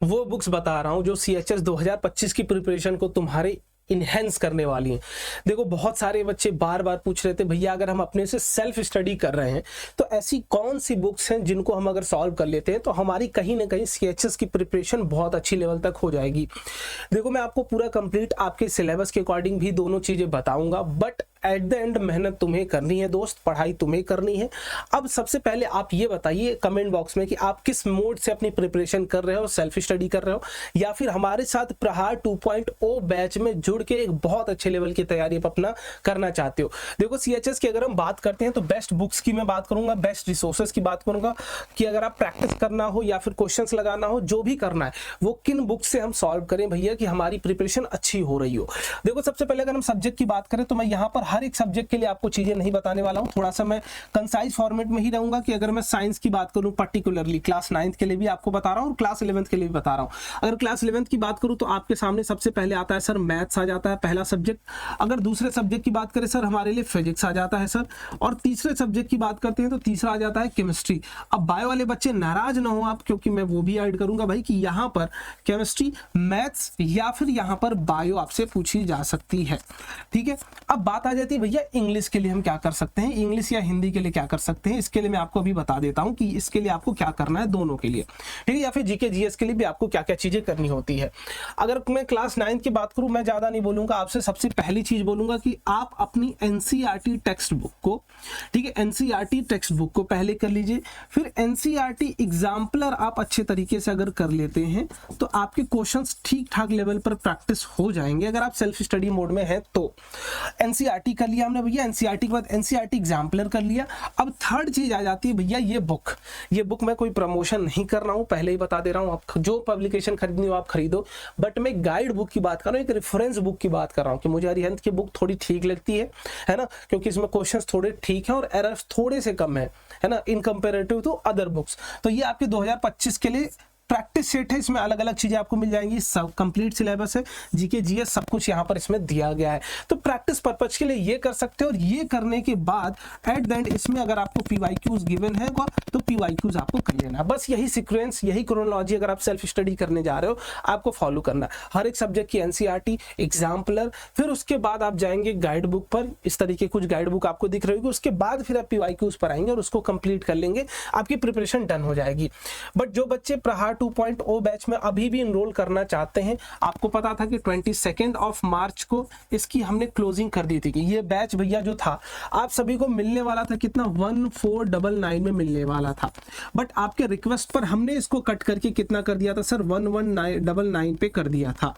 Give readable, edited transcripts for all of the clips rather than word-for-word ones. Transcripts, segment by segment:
वो बुक्स बता रहा हूं जो CHS 2025 की प्रिपरेशन को तुम्हारे इनहेंस करने वाली हैं। देखो बहुत सारे बच्चे बार बार पूछ रहे थे भैया अगर हम अपने से सेल्फ स्टडी कर रहे हैं तो ऐसी कौन सी बुक्स हैं जिनको हम अगर सॉल्व कर लेते हैं तो हमारी कहीं ना कहीं CHS की प्रिपरेशन बहुत अच्छी लेवल तक हो जाएगी। देखो मैं आपको पूरा कंप्लीट आपके सिलेबस के अकॉर्डिंग भी दोनों चीजें बताऊंगा, बट एट द एंड मेहनत तुम्हें करनी है दोस्त, पढ़ाई तुम्हें करनी है। अब सबसे पहले आप ये बताइए कमेंट बॉक्स में कि आप किस मोड से अपनी प्रिपरेशन कर रहे हो, सेल्फ स्टडी कर रहे हो या फिर हमारे साथ प्रहार 2.0 बैच में जुड़ के एक बहुत अच्छे लेवल की तैयारी अपना करना चाहते हो। देखो CHS की अगर हम बात करते हैं तो बेस्ट बुक्स की मैं बात करूंगा, बेस्ट रिसोर्सेज की बात करूंगा कि अगर आप प्रैक्टिस करना हो या फिर क्वेश्चंस लगाना हो, जो भी करना है वो किन बुक से हम सॉल्व करें भैया कि हमारी प्रिपरेशन अच्छी हो रही हो। देखो सबसे पहले अगर हम सब्जेक्ट की बात करें तो मैं यहाँ पर हर एक सब्जेक्ट के लिए आपको चीजें नहीं बताने वाला हूँ, थोड़ा सा मैं कंसाइज फॉर्मेट में ही रहूंगा कि अगर मैं साइंस की बात करूँ पर्टिकुलरली क्लास 9th के लिए भी आपको बता रहा हूँ और क्लास 11th के लिए भी बता रहा हूँ। अगर क्लास 11th की बात करूँ तो आपके सामने सबसे पहले आता है सर मैथ्स आ जाता है पहला सब्जेक्ट। अगर दूसरे सब्जेक्ट की बात करें सर हमारे लिए फिजिक्स आ जाता है सर, और तीसरे सब्जेक्ट की बात करते हैं तो तीसरा आ जाता है केमिस्ट्री। अब बायो वाले बच्चे नाराज ना हो आप, क्योंकि मैं वो भी ऐड करूंगा भाई कि यहाँ पर केमिस्ट्री, मैथ्स या फिर यहाँ पर बायो आपसे पूछी जा सकती है। ठीक है, अब बात आ जाती है भैया इंग्लिश के लिए हम क्या कर सकते हैं, इंग्लिश या हिंदी के लिए क्या कर सकते हैं। इसके लिए मैं आपको अभी बता देता हूं कि इसके लिए आपको क्या करना है दोनों के लिए, ठीक है, या फिर जीके जीएस के लिए भी आपको क्या क्या चीजें करनी होती है। अगर मैं क्लास 9 की बात करूं, मैं ज्यादा नहीं बोलूंगा, आपसे सबसे पहली चीज बोलूंगा कि आप अपनी एनसीईआरटी टेक्स्ट बुक को, ठीक है, एनसीईआरटी टेक्स्ट बुक को पहले कर लीजिए, फिर एनसीईआरटी एग्जाम्पलर आप अच्छे तरीके से अगर कर लेते हैं तो आपके क्वेश्चंस ठीक ठाक लेवल पर प्रैक्टिस हो जाएंगे अगर आप सेल्फ स्टडी मोड में हैं तो। एनसीईआरटी कर लिया हमने भैया, एनसीईआरटी के बाद एनसीईआरटी एग्जाम्पलर कर लिया। अब थर्ड चीज आ जाती है भैया ये बुक मैं कोई प्रमोशन नहीं कर रहा हूं, पहले ही बता दे रहा हूं, आप जो पब्लिकेशन खरीदनी हो आप खरीदो, बट मैं गाइड बुक की बात कर रहा हूं, एक रेफरेंस बुक की बात कर रहा हूं कि मुझे अरिहंत की बुक थोड़ी ठीक लगती है ना, क्योंकि इसमें क्वेश्चंस थोड़े ठीक हैं और एरर्स थोड़े से कम है ना, इन कंपेरेटिव टू अदर बुक्स। तो ये आपके 2025 के लिए प्रैक्टिस सेट है, इसमें अलग अलग चीजें आपको मिल जाएंगी, सब कंप्लीट सिलेबस है, जीके जीएस सब कुछ यहाँ पर इसमें दिया गया है। तो प्रैक्टिस पर्पज के लिए ये कर सकते हो, और ये करने के बाद एट द एंड इसमें अगर आपको पीवाईक्यूज गिवन है तो पीवाईक्यूज आपको कर लेना। बस यही सीक्वेंस, यही क्रोनोलॉजी अगर आप सेल्फ स्टडी करने जा रहे हो आपको फॉलो करना है। हर एक सब्जेक्ट की एनसीईआरटी एग्जाम्पलर, फिर उसके बाद आप जाएंगे गाइड बुक पर, इस तरीके कुछ गाइड बुक आपको दिख रही होगी, उसके बाद फिर आप पीवाईक्यूज पर आएंगे और उसको कंप्लीट कर लेंगे, आपकी प्रिपरेशन डन हो जाएगी। बट जो बच्चे प्रहार 2.0 बैच में अभी भी इनरोल करना चाहते हैं, आपको पता था कि 22 मार्च को इसकी हमने क्लोजिंग कर दी थी कि ये बैच भैया जो था आप सभी को मिलने वाला था कितना 1499 में मिलने वाला था, बट आपके रिक्वेस्ट पर हमने इसको कट करके कितना कर दिया था सर 1199 पे कर दिया था।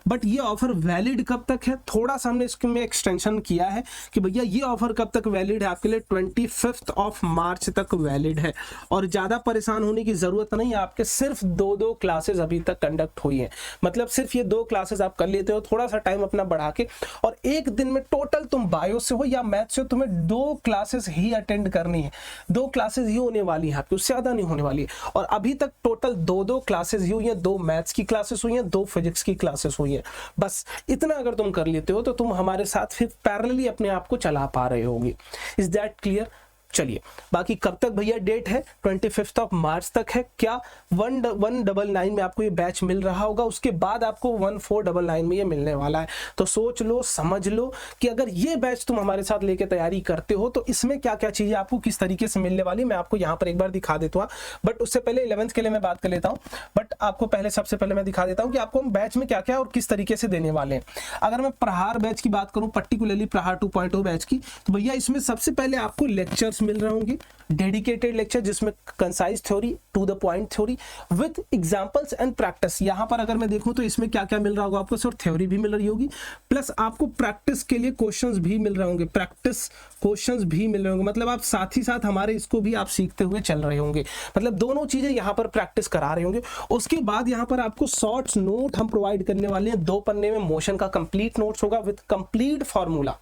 बट ये ऑफर वैलिड कब तक है, थोड़ा सा हमने इसमें एक्सटेंशन किया है कि भैया ये ऑफर कब तक वैलिड है आपके लिए, 25 मार्च तक वैलिड है, और ज्यादा परेशान होने की जरूरत नहीं है। आपके सिर्फ दो क्लासेस अभी तक कंडक्ट हुई हैं, मतलब सिर्फ ये 2 क्लासेस आप कर लेते हो, थोड़ा सा टाइम अपना बढ़ा के, और एक दिन में टोटल तुम बायो से हो या मैथ से हो तुम्हें 2 क्लासेस ही अटेंड करनी है, 2 क्लासेस ही होने वाली है आपकी, उससे ज्यादा नहीं होने वाली है। और अभी तक टोटल 2 क्लासेस ही हुई हैं, 2 मैथ्स की क्लासेस हुई हैं, 2 फिजिक्स की क्लासेस हुई हैं। बस इतना अगर तुम कर लेते हो तो तुम हमारे साथ फिर पैरेलली अपने आप को चला पा रहे होगे। Is that clear? चलिए, बाकी कब तक भैया डेट है, 25 मार्च तक है। क्या 1199 में आपको ये बैच मिल रहा होगा, उसके बाद आपको 1499 में ये मिलने वाला है। तो सोच लो, समझ लो कि अगर ये बैच तुम हमारे साथ लेके तैयारी करते हो तो इसमें क्या क्या चीजें आपको किस तरीके से मिलने वाली, मैं आपको यहाँ पर एक बार दिखा देता हूँ। बट उससे पहले 11th के लिए मैं बात कर लेता हूँ, बट आपको पहले सबसे पहले मैं दिखा देता हूँ कि आपको हम बैच में क्या क्या और किस तरीके से देने वाले हैं। अगर मैं प्रहार बैच की बात करूँ, पर्टिकुलरली प्रहार 2.0 बैच की, तो भैया इसमें सबसे पहले आपको लेक्चर्स मिल रहे होंगे, डेडिकेटेड लेक्चर जिसमें concise theory, to the point theory with examples and practice. यहां पर अगर मैं देखूं तो इसमें क्या क्या मिल रहा होगा आपको, सिर्फ थ्योरी भी मिल रही होगी, प्लस आपको प्रैक्टिस के लिए क्वेश्चंस भी मिल रहे होंगे, प्रैक्टिस क्वेश्चंस भी मिल रहे होंगे, मतलब आप साथ ही साथ हमारे इसको भी आप सीखते हुए चल रहे होंगे, मतलब दोनों चीजें यहां पर प्रैक्टिस करा रहे होंगे। उसके बाद यहां पर आपको शॉर्ट्स नोट हम प्रोवाइड करने वाले हैं, 2 पन्ने में मोशन का कंप्लीट नोट्स होगा विद कंप्लीट फॉर्मूला,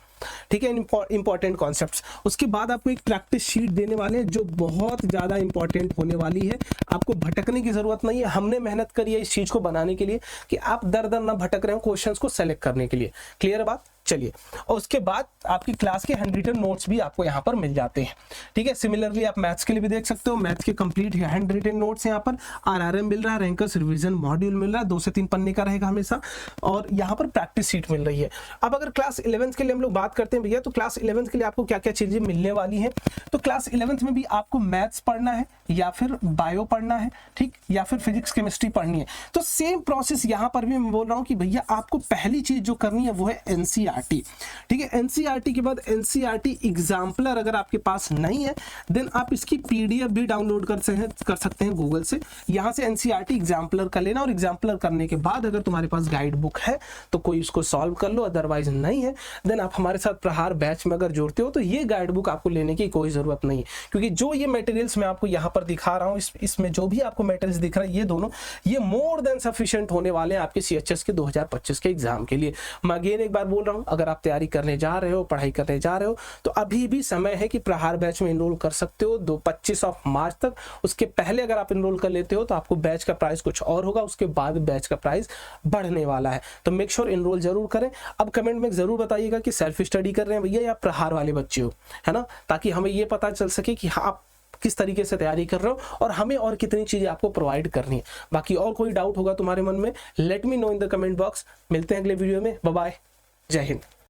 ठीक है, इंपॉर्टेंट कॉन्सेप्ट्स। उसके बाद आपको एक प्रैक्टिस शीट देने वाले हैं जो बहुत ज्यादा इंपॉर्टेंट होने वाली है, आपको भटकने की जरूरत नहीं है। हमने मेहनत करी है इस चीज को बनाने के लिए कि आप दर दर ना भटक रहे हो क्वेश्चंस को सेलेक्ट करने के लिए। क्लियर बात? चलिए, और उसके बाद आपकी क्लास के हैंड रिटन नोट्स भी आपको यहाँ पर मिल जाते हैं। ठीक है, सिमिलरली आप मैथ्स के लिए भी देख सकते हो, मैथ्स के कंप्लीट हैंड रिटन नोट्स यहाँ पर, आरआरएम मिल रहा है, रैंकर्स रिवीजन मॉड्यूल मिल रहा है, 2 से 3 पन्ने का रहेगा हमेशा, और यहाँ पर प्रैक्टिस शीट मिल रही है। अब अगर क्लास 11th के लिए हम लोग बात करते हैं भैया, तो क्लास 11th के लिए आपको क्या क्या चीजें मिलने वाली हैं। तो क्लास 11th में भी आपको मैथ्स पढ़ना है या फिर बायो पढ़ना है, ठीक, या फिर फिजिक्स केमिस्ट्री पढ़नी है, तो सेम प्रोसेस यहाँ पर भी मैं बोल रहा हूँ कि भैया आपको पहली चीज जो करनी है वो है एनसीईआरटी। ठीक है, एनसीईआरटी के बाद एनसीईआरटी एग्जाम्पलर अगर आपके पास नहीं है देन आप इसकी पीडीएफ भी डाउनलोड कर सकते हैं गूगल से, यहाँ से एनसीईआरटी एग्जाम्पलर कर लेना, और एग्जाम्पलर करने के बाद अगर तुम्हारे पास गाइड बुक है तो कोई उसको सॉल्व कर लो, अदरवाइज नहीं है देन आप हमारे साथ प्रहार बैच में अगर जुड़ते हो तो ये गाइड बुक आपको लेने की कोई जरूरत नहीं है, क्योंकि जो ये मटेरियल्स मैं आपको यहाँ पर दिखा रहा हूँ, इसमें जो भी आपको मटेरियल्स दिख रहा है ये दोनों, ये मोर देन सफिशिएंट होने वाले हैं आपके सीएचएस के 2025 के एग्जाम के लिए। मैं अगेन एक बार बोल रहा हूँ, अगर आप तैयारी करने जा रहे हो, पढ़ाई करने जा रहे हो, तो अभी भी समय है कि प्रहार बैच में एनरोल कर सकते हो 25 मार्च तक। उसके पहले अगर आप एनरोल कर लेते हो तो आपको बैच का प्राइस कुछ और होगा, उसके बाद बैच का प्राइस बढ़ने वाला है, तो मेक श्योर एनरोल जरूर करें। अब कमेंट में जरूर बताइएगा कि सेल्फ स्टडी कर रहे हैं भैया या प्रहार वाले बच्चे हो, है ना, ताकि हमें ये पता चल सके कि आप किस तरीके से तैयारी कर रहे हो और हमें और कितनी चीजें आपको प्रोवाइड करनी है। बाकी और कोई डाउट होगा तुम्हारे मन में, let me know in the comment box. मिलते हैं अगले वीडियो में, बाय बाय, जय हिंद।